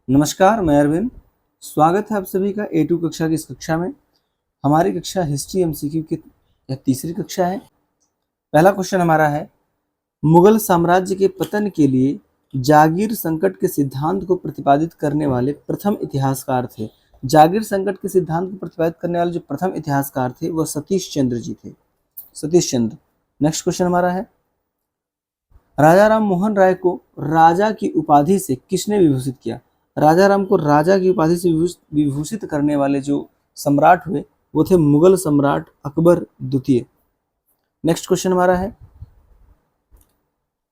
नमस्कार, मैं अरविंद। स्वागत है आप सभी का A2 कक्षा की इस कक्षा में। हमारी कक्षा हिस्ट्री एमसीक्यू की यह तीसरी कक्षा है। पहला क्वेश्चन हमारा है, मुगल साम्राज्य के पतन के लिए जागीर संकट के सिद्धांत को प्रतिपादित करने वाले प्रथम इतिहासकार थे। जागीर संकट के सिद्धांत को प्रतिपादित करने वाले जो प्रथम इतिहासकार थे वह सतीश चंद्र जी थे। सतीश चंद्र। नेक्स्ट क्वेश्चन हमारा है, राजा राम मोहन राय को राजा की उपाधि से किसने विभूषित किया? राजा राम को राजा की उपाधि से विभूषित करने वाले जो सम्राट हुए वो थे मुगल सम्राट अकबर द्वितीय। नेक्स्ट क्वेश्चन हमारा है,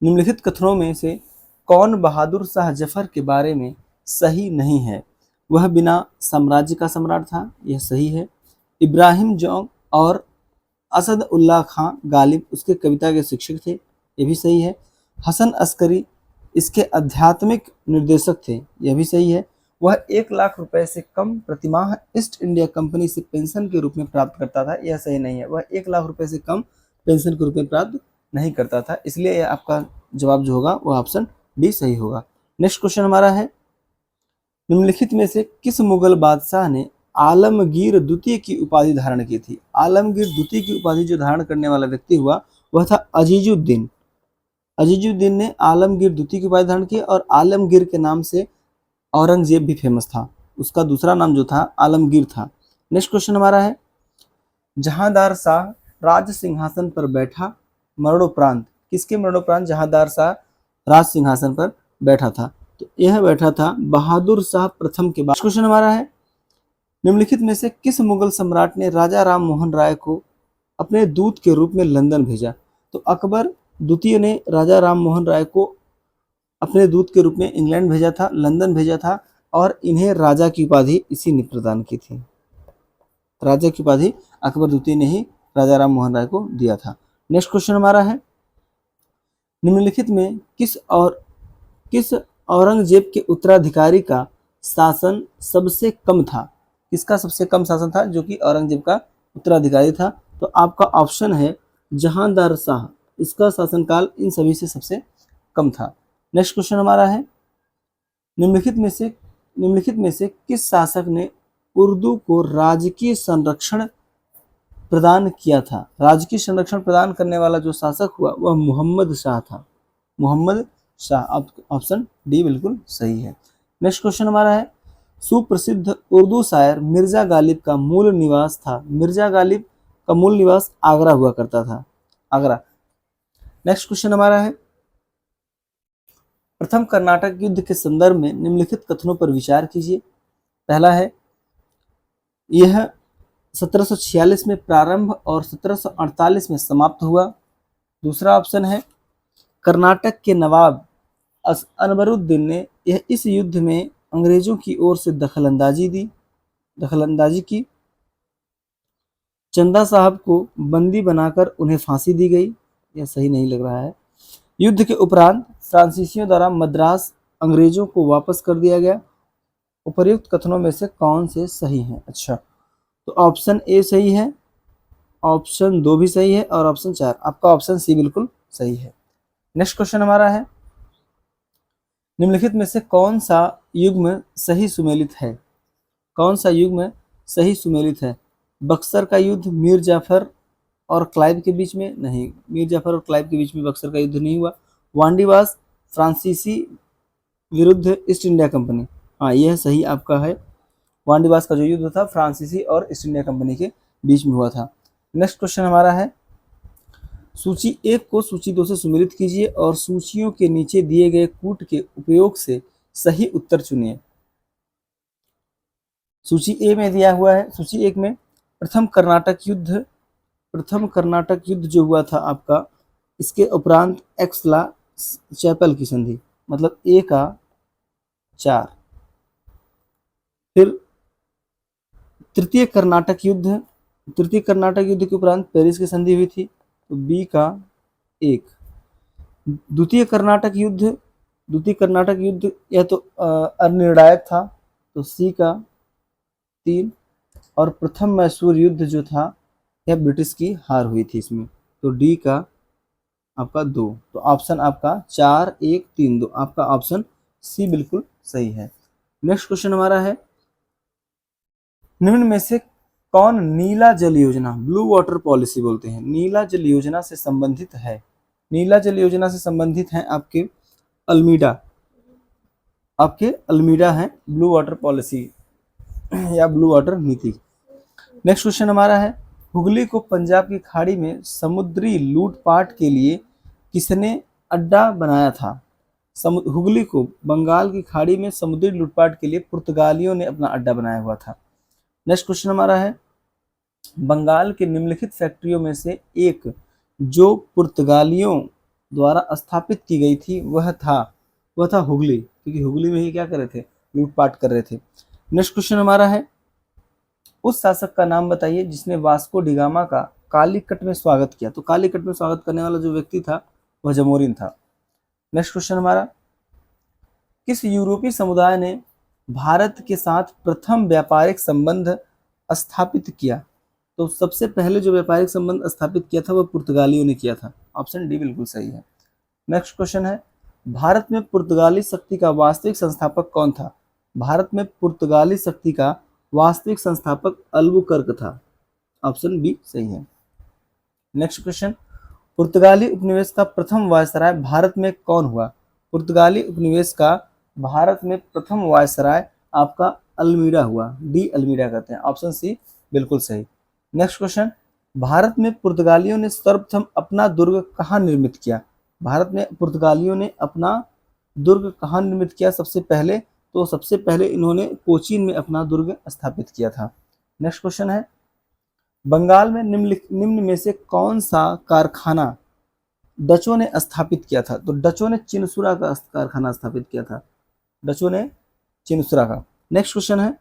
निम्नलिखित कथनों में से कौन बहादुर शाह जफर के बारे में सही नहीं है? वह बिना साम्राज्य का सम्राट था, यह सही है। इब्राहिम जौंग और असद उल्लाह खां गालिब उसके कविता के शिक्षक थे, यह भी सही है। हसन अस्करी इसके आध्यात्मिक निर्देशक थे, यह भी सही है। वह 1 लाख रुपए से कम प्रतिमाह ईस्ट इंडिया कंपनी से पेंशन के रूप में प्राप्त करता था, यह सही नहीं है। वह 1 लाख रुपए से कम पेंशन के रूप में प्राप्त नहीं करता था, इसलिए आपका जवाब जो होगा वह ऑप्शन डी सही होगा। नेक्स्ट क्वेश्चन हमारा है, निम्नलिखित में से किस मुगल बादशाह ने आलमगीर द्वितीय की उपाधि धारण की थी? आलमगीर द्वितीय की उपाधि जो धारण करने वाला व्यक्ति हुआ वह था अजीजुद्दीन। अजीजुद्दीन ने आलमगीर द्वितीय की उपाधि धारण की और आलमगीर के नाम से औरंगजेब भी फेमस था। उसका दूसरा नाम जो था आलमगीर था। नेक्स्ट क्वेश्चन हमारा है, जहांदार शाह राज सिंहासन पर बैठा मरणोपरांत, किसके मरणोपरांत जहांदार शाह राज सिंहासन पर बैठा था? तो यह बैठा था बहादुर शाह प्रथम के बाद। क्वेश्चन हमारा है, निम्नलिखित में से किस मुगल सम्राट ने राजा राम मोहन राय को अपने दूत के रूप में लंदन भेजा? तो अकबर द्वितीय ने राजा राम मोहन राय को अपने दूत के रूप में इंग्लैंड भेजा था, लंदन भेजा था और इन्हें राजा की उपाधि इसी ने प्रदान की थी। राजा की उपाधि अकबर द्वितीय ने ही राजा राम मोहन राय को दिया था। नेक्स्ट क्वेश्चन हमारा है, निम्नलिखित में किस औरंगजेब के उत्तराधिकारी का शासन सबसे कम था? किसका सबसे कम शासन था जो कि औरंगजेब का उत्तराधिकारी था? तो आपका ऑप्शन है जहांदार शाह, इसका शासनकाल इन सभी से सबसे कम था। नेक्स्ट क्वेश्चन हमारा है, निम्नलिखित में से किस शासक ने उर्दू को राजकीय संरक्षण प्रदान किया था? राजकीय संरक्षण प्रदान करने वाला जो शासक हुआ वह मोहम्मद शाह था। मोहम्मद शाह, ऑप्शन डी बिल्कुल सही है। नेक्स्ट क्वेश्चन हमारा है, सुप्रसिद्ध उर्दू शायर मिर्जा गालिब का मूल निवास था? मिर्जा गालिब का मूल निवास आगरा हुआ करता था, आगरा। नेक्स्ट क्वेश्चन हमारा है, प्रथम कर्नाटक युद्ध के संदर्भ में निम्नलिखित कथनों पर विचार कीजिए। पहला है, यह 1746 में प्रारंभ और 1748 में समाप्त हुआ। दूसरा ऑप्शन है, कर्नाटक के नवाब अनवरुद्दीन ने यह इस युद्ध में अंग्रेजों की ओर से दखलंदाजी की। चंदा साहब को बंदी बनाकर उन्हें फांसी दी गई, यह सही नहीं लग रहा है। युद्ध के उपरांत फ्रांसीसियों द्वारा मद्रास अंग्रेजों को वापस कर दिया गया। उपर्युक्त कथनों में से कौन से सही हैं? अच्छा, तो ऑप्शन ए सही है, ऑप्शन 2 भी सही है और ऑप्शन 4, आपका ऑप्शन सी बिल्कुल सही है। नेक्स्ट क्वेश्चन हमारा है, निम्नलिखित में से कौन सा युग्म सही सुमेलित है? कौन सा युग्म सही सुमेलित है? बक्सर का युद्ध मीर जाफर और क्लाइव के बीच में? नहीं, मीर जाफर और क्लाइव के बीच में बक्सर का युद्ध नहीं हुआ। वांडीवास फ्रांसीसी विरुद्ध ईस्ट इंडिया कंपनी, हाँ यह सही आपका है। वांडीवास का जो युद्ध था फ्रांसीसी और ईस्ट इंडिया कंपनी के बीच में हुआ था। नेक्स्ट क्वेश्चन हमारा है, सूची 1 को सूची 2 से सुमेलित कीजिए और सूचियों के नीचे दिए गए कूट के उपयोग से सही उत्तर चुनिए। सूची ए में दिया हुआ है, सूची 1 में प्रथम कर्नाटक युद्ध जो हुआ था आपका, इसके उपरांत एक्सला चैपल की संधि, मतलब ए का 4। फिर तृतीय कर्नाटक युद्ध के उपरांत पेरिस की संधि हुई थी, तो बी का 1। द्वितीय कर्नाटक युद्ध यह तो अनिर्णायक था, तो सी का 3। और प्रथम मैसूर युद्ध जो था यह ब्रिटिश की हार हुई थी इसमें, तो डी का आपका 2। तो ऑप्शन आपका 4, 1, 3, 2, आपका ऑप्शन सी बिल्कुल सही है। नेक्स्ट क्वेश्चन हमारा है, निम्न में से कौन नीला जल योजना, ब्लू वाटर पॉलिसी बोलते हैं, नीला जल योजना से संबंधित है? नीला जल योजना से संबंधित है आपके अल्मीडा, आपके अल्मीडा है ब्लू वाटर पॉलिसी या ब्लू वाटर नीति। नेक्स्ट क्वेश्चन हमारा है, हुगली को पंजाब की खाड़ी में समुद्री लूटपाट के लिए किसने अड्डा बनाया था? हुगली को बंगाल की खाड़ी में समुद्री लूटपाट के लिए पुर्तगालियों ने अपना अड्डा बनाया हुआ था। नेक्स्ट क्वेश्चन हमारा है, बंगाल के निम्नलिखित फैक्ट्रियों में से एक जो पुर्तगालियों द्वारा स्थापित की गई थी वह था हुगली, क्योंकि हुगली में ही क्या कर रहे थे, लूटपाट कर रहे थे। नेक्स्ट क्वेश्चन हमारा है, उस शासक का नाम बताइए जिसने वास्को डिगामा का कालीकट में स्वागत किया। तो कालीकट में स्वागत करने वाला जो व्यक्ति था वह जमोरिन था। नेक्स्ट क्वेश्चन हमारा, किस यूरोपीय समुदाय ने भारत के साथ प्रथम व्यापारिक संबंध स्थापित किया? तो सबसे पहले जो व्यापारिक संबंध स्थापित किया था वह पुर्तगालियों ने किया था। ऑप्शन डी बिल्कुल सही है। नेक्स्ट क्वेश्चन है, भारत में पुर्तगाली शक्ति का वास्तविक संस्थापक कौन था? भारत में पुर्तगाली शक्ति का वास्तविक संस्थापक अल्बुकर्क था। ऑप्शन बी सही है। नेक्स्ट क्वेश्चन, पुर्तगाली उपनिवेश का प्रथम वायसराय भारत में कौन हुआ? पुर्तगाली उपनिवेश का भारत में प्रथम वायसराय आपका अल्मीडा हुआ, डी अल्मीडा कहते हैं। ऑप्शन सी बिल्कुल सही। नेक्स्ट क्वेश्चन, भारत में पुर्तगालियों ने सर्वप्रथम अपना दुर्ग कहाँ निर्मित किया? भारत में पुर्तगालियों ने अपना दुर्ग कहाँ निर्मित किया सबसे पहले? तो सबसे पहले इन्होंने कोचीन में अपना दुर्ग स्थापित किया था। नेक्स्ट क्वेश्चन है, बंगाल में निम्न में से कौन सा कारखाना डचों ने स्थापित किया था? तो डचों ने चिनसुरा का कारखाना स्थापित किया था, डचों ने चिनसुरा का। नेक्स्ट क्वेश्चन है,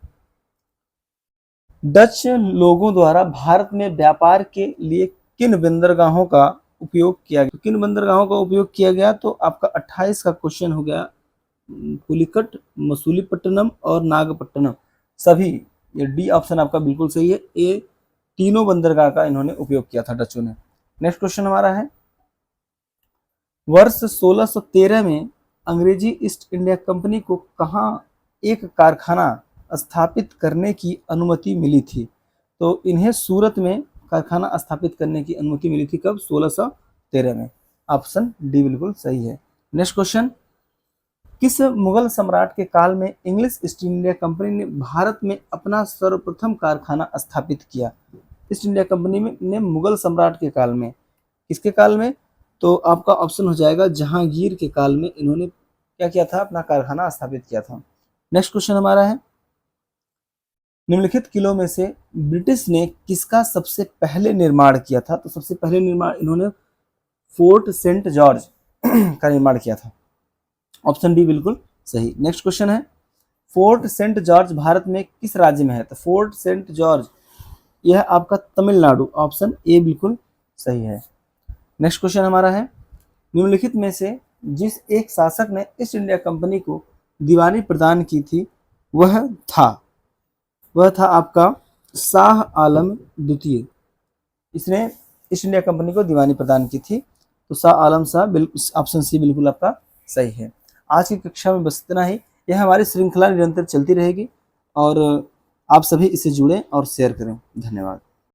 डच लोगों द्वारा भारत में व्यापार के लिए किन बंदरगाहों का उपयोग किया गया? किन बंदरगाहों का उपयोग किया गया? तो आपका 28 का क्वेश्चन हो गया, पुलिकट, मसूलीपट्टनम और नागपट्टनम, सभी। ये डी ऑप्शन आपका बिल्कुल सही है, ये तीनों बंदरगाह का इन्होंने उपयोग किया था डचों ने। नेक्स्ट क्वेश्चन हमारा है, वर्ष 1613 में अंग्रेजी ईस्ट इंडिया कंपनी को कहाँ एक कारखाना स्थापित करने की अनुमति मिली थी? तो इन्हें सूरत में कारखाना स्थापित करने की अनुमति मिली थी। कब? 1613 में। ऑप्शन डी बिल्कुल सही है। नेक्स्ट क्वेश्चन, किस मुगल सम्राट के काल में इंग्लिश ईस्ट इंडिया कंपनी ने भारत में अपना सर्वप्रथम कारखाना स्थापित किया? ईस्ट इंडिया कंपनी ने मुगल सम्राट के काल में, किसके काल में? तो आपका ऑप्शन हो जाएगा जहांगीर के काल में इन्होंने क्या किया था, अपना कारखाना स्थापित किया था। नेक्स्ट क्वेश्चन हमारा है, निम्नलिखित किलों में से ब्रिटिश ने किसका सबसे पहले निर्माण किया था? तो सबसे पहले निर्माण इन्होंने फोर्ट सेंट जॉर्ज का निर्माण किया था। ऑप्शन डी बिल्कुल सही। नेक्स्ट क्वेश्चन है, फोर्ट सेंट जॉर्ज भारत में किस राज्य में है? तो फोर्ट सेंट जॉर्ज यह आपका तमिलनाडु, ऑप्शन ए बिल्कुल सही है। नेक्स्ट क्वेश्चन हमारा है, निम्नलिखित में से जिस एक शासक ने ईस्ट इंडिया कंपनी को दीवानी प्रदान की थी वह था आपका शाह आलम द्वितीय। इसने ईस्ट इंडिया कंपनी को दीवानी प्रदान की थी, तो शाह आलम शाह, ऑप्शन सी बिल्कुल आपका सही है। आज की कक्षा में बस इतना ही। यह हमारी श्रृंखला निरंतर चलती रहेगी और आप सभी इससे जुड़ें और शेयर करें। धन्यवाद।